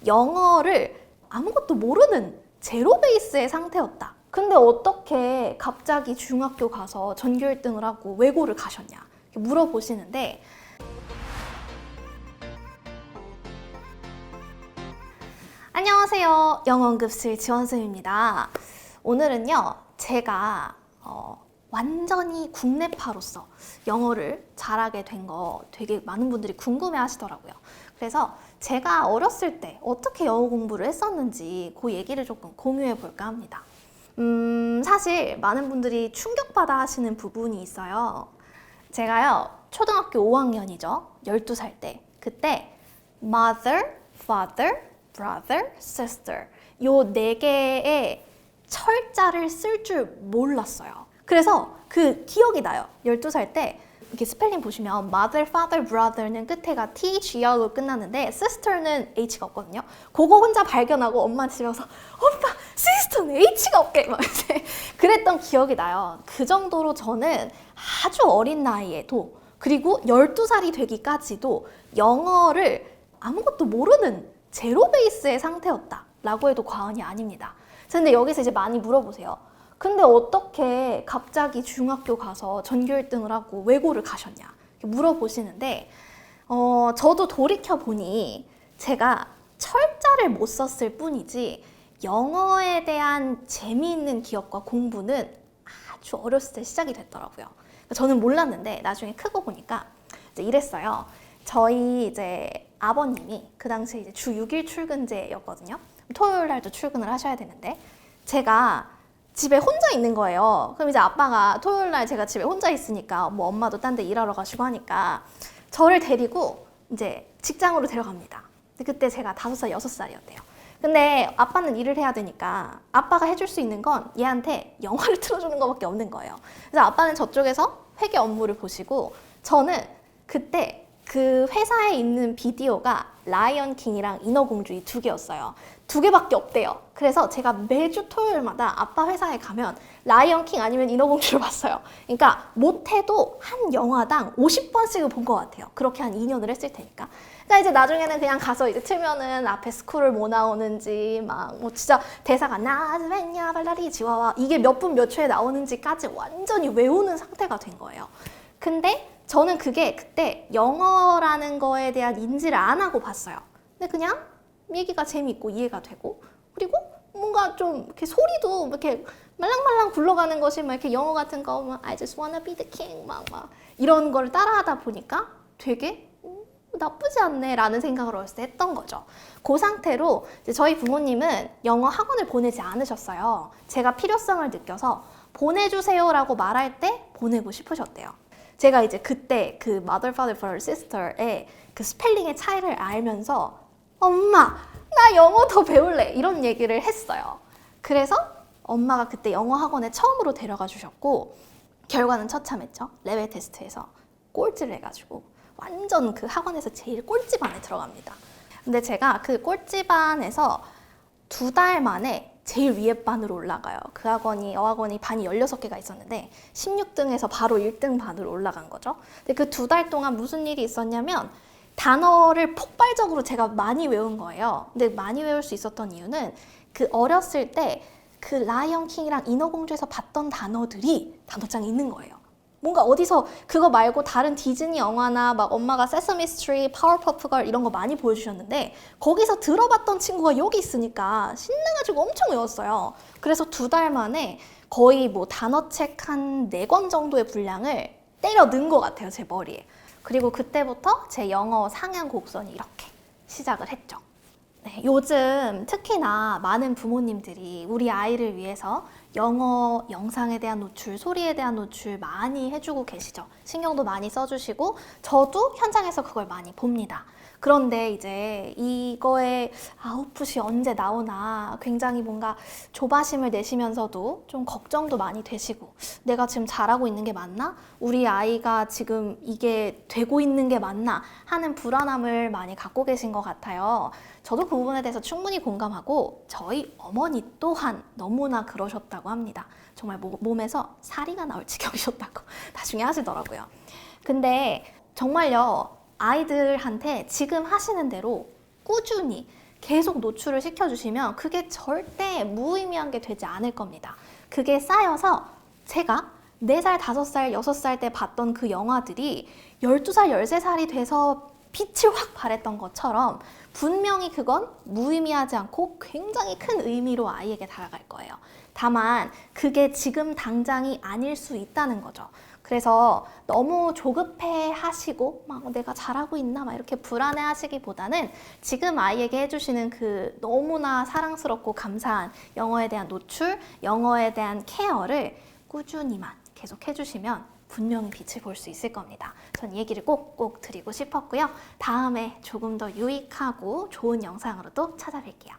영어를 아무것도 모르는 제로 베이스의 상태였다. 근데 어떻게 갑자기 중학교 가서 전교 1등을 하고 외고를 가셨냐 이렇게 물어보시는데, 안녕하세요. 영어응급실 지원쌤입니다. 오늘은요, 제가 완전히 국내파로서 영어를 잘하게 된 거 되게 많은 분들이 궁금해 하시더라고요. 그래서 제가 어렸을 때 어떻게 영어 공부를 했었는지 그 얘기를 조금 공유해 볼까 합니다. 사실 많은 분들이 충격받아 하시는 부분이 있어요. 제가요, 초등학교 5학년이죠. 12살 때. 그때 mother, father, brother, sister 요 4개의 철자를 쓸 줄 몰랐어요. 그래서 그 기억이 나요. 12살 때 이렇게 스펠링 보시면 mother, father, brother는 끝에가 THER로 끝나는데 sister는 H가 없거든요. 그거 혼자 발견하고 엄마한테 집에 와서 오빠, sister는 H가 없게 막 이제 그랬던 기억이 나요. 그 정도로 저는 아주 어린 나이에도, 그리고 12살이 되기까지도 영어를 아무것도 모르는 제로 베이스의 상태였다 라고 해도 과언이 아닙니다. 근데 여기서 이제 많이 물어보세요. 근데 어떻게 갑자기 중학교 가서 전교 1등을 하고 외고를 가셨냐 이렇게 물어보시는데, 저도 돌이켜보니 제가 철자를 못 썼을 뿐이지 영어에 대한 재미있는 기억과 공부는 아주 어렸을 때 시작이 됐더라고요. 저는 몰랐는데 나중에 크고 보니까 이제 이랬어요. 저희 이제 아버님이 그 당시에 이제 주 6일 출근제였거든요. 토요일 날도 출근을 하셔야 되는데 제가 집에 혼자 있는 거예요. 그럼 이제 아빠가 토요일 날 제가 집에 혼자 있으니까 뭐 엄마도 딴 데 일하러 가시고 하니까 저를 데리고 이제 직장으로 데려갑니다. 근데 그때 제가 5살, 6살이었대요. 근데 아빠는 일을 해야 되니까 아빠가 해줄 수 있는 건 얘한테 영화를 틀어주는 것밖에 없는 거예요. 그래서 아빠는 저쪽에서 회계 업무를 보시고 저는 그때 그 회사에 있는 비디오가 라이언 킹이랑 인어공주 이 2개였어요. 2개밖에 없대요. 그래서 제가 매주 토요일마다 아빠 회사에 가면 라이언 킹 아니면 인어공주를 봤어요. 그러니까 못해도 한 영화당 50번씩은 본 것 같아요. 그렇게 한 2년을 했을 테니까. 그러니까 이제 나중에는 그냥 가서 이제 틀면은 앞에 스쿨을 뭐 나오는지 막 뭐 진짜 대사가 나즈벤야 발라리 지와와 이게 몇 분 몇 초에 나오는지까지 완전히 외우는 상태가 된 거예요. 근데 저는 그게 그때 영어라는 거에 대한 인지를 안 하고 봤어요. 근데 그냥 얘기가 재밌고 이해가 되고, 그리고 뭔가 좀 이렇게 소리도 이렇게 말랑말랑 굴러가는 것이 막 이렇게 영어 같은 거 막 I just wanna be the king 막 이런 걸 따라하다 보니까 되게 나쁘지 않네 라는 생각을 어렸을 때 했던 거죠. 그 상태로 이제 저희 부모님은 영어 학원을 보내지 않으셨어요. 제가 필요성을 느껴서 보내주세요 라고 말할 때 보내고 싶으셨대요. 제가 이제 그때 그 mother, father, brother, sister의 그 스펠링의 차이를 알면서 엄마, 나 영어 더 배울래 이런 얘기를 했어요. 그래서 엄마가 그때 영어 학원에 처음으로 데려가 주셨고 결과는 처참했죠. 레벨 테스트에서 꼴찌를 해가지고 완전 그 학원에서 제일 꼴찌반에 들어갑니다. 근데 제가 그 꼴찌반에서 2달 만에 제일 위에 반으로 올라가요. 그 학원이, 여학원이 반이 16개가 있었는데 16등에서 바로 1등 반으로 올라간 거죠. 근데 그 2달 동안 무슨 일이 있었냐면 단어를 폭발적으로 제가 많이 외운 거예요. 근데 많이 외울 수 있었던 이유는 그 어렸을 때 그 라이언 킹이랑 인어공주에서 봤던 단어들이 단어장에 있는 거예요. 뭔가 어디서 그거 말고 다른 디즈니 영화나 막 엄마가 세서미 스트리트, 파워퍼프 걸 이런 거 많이 보여주셨는데 거기서 들어봤던 친구가 여기 있으니까 신나가지고 엄청 외웠어요. 그래서 2달 만에 거의 뭐 단어책 한 4권 정도의 분량을 때려 넣은 것 같아요, 제 머리에. 그리고 그때부터 제 영어 상향 곡선이 이렇게 시작을 했죠. 네, 요즘 특히나 많은 부모님들이 우리 아이를 위해서 영어 영상에 대한 노출, 소리에 대한 노출 많이 해주고 계시죠. 신경도 많이 써주시고 저도 현장에서 그걸 많이 봅니다. 그런데 이제 이거의 아웃풋이 언제 나오나 굉장히 뭔가 조바심을 내시면서도 좀 걱정도 많이 되시고 내가 지금 잘하고 있는 게 맞나? 우리 아이가 지금 이게 되고 있는 게 맞나? 하는 불안함을 많이 갖고 계신 것 같아요. 저도 그 부분에 대해서 충분히 공감하고 저희 어머니 또한 너무나 그러셨다고 합니다. 정말 몸에서 사리가 나올 지경이셨다고 나중에 하시더라고요. 근데 정말요, 아이들한테 지금 하시는 대로 꾸준히 계속 노출을 시켜주시면 그게 절대 무의미한 게 되지 않을 겁니다. 그게 쌓여서 제가 4살, 5살, 6살 때 봤던 그 영화들이 12살, 13살이 돼서 빛을 확 발했던 것처럼 분명히 그건 무의미하지 않고 굉장히 큰 의미로 아이에게 다가갈 거예요. 다만 그게 지금 당장이 아닐 수 있다는 거죠. 그래서 너무 조급해 하시고 막 내가 잘하고 있나 막 이렇게 불안해 하시기보다는 지금 아이에게 해주시는 그 너무나 사랑스럽고 감사한 영어에 대한 노출, 영어에 대한 케어를 꾸준히만 계속 해주시면 분명히 빛을 볼 수 있을 겁니다. 전 이 얘기를 꼭꼭 드리고 싶었고요. 다음에 조금 더 유익하고 좋은 영상으로 또 찾아뵐게요.